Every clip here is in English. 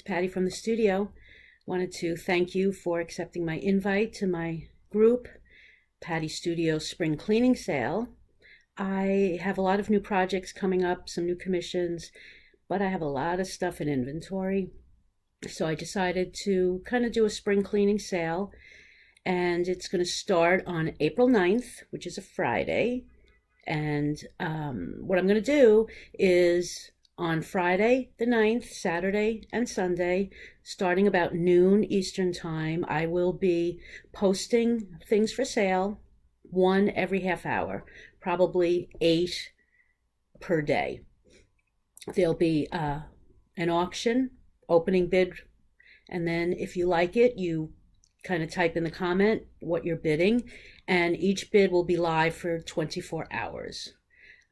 It's Patty from the studio. Wanted to thank you for accepting my invite to my group, Patty Studio Spring Cleaning Sale. I have a lot of new projects coming up, some new commissions, but I have a lot of stuff in inventory. So I decided to kind of do a spring cleaning sale, and it's going to start on April 9th, which is a Friday. And what I'm going to do is on Friday the 9th, Saturday and Sunday, starting about noon Eastern time, I will be posting things for sale, one every half hour, probably 8 per day. There'll be an auction, opening bid, and then if you like it, you kind of type in the comment what you're bidding, and each bid will be live for 24 hours.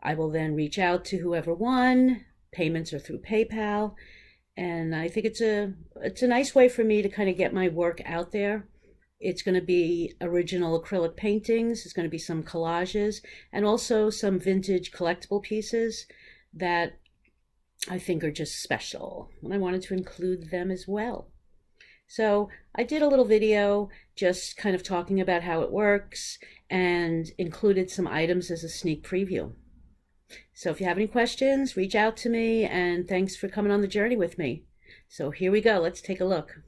I will then reach out to whoever won. Payments are through PayPal, and I think it's a nice way for me to kind of get my work out there. It's going to be original acrylic paintings, it's going to be some collages, and also some vintage collectible pieces that I think are just special, and I wanted to include them as well. So I did a little video just kind of talking about how it works and included some items as a sneak preview. So if you have any questions, reach out to me, and thanks for coming on the journey with me. So here we go. Let's take a look.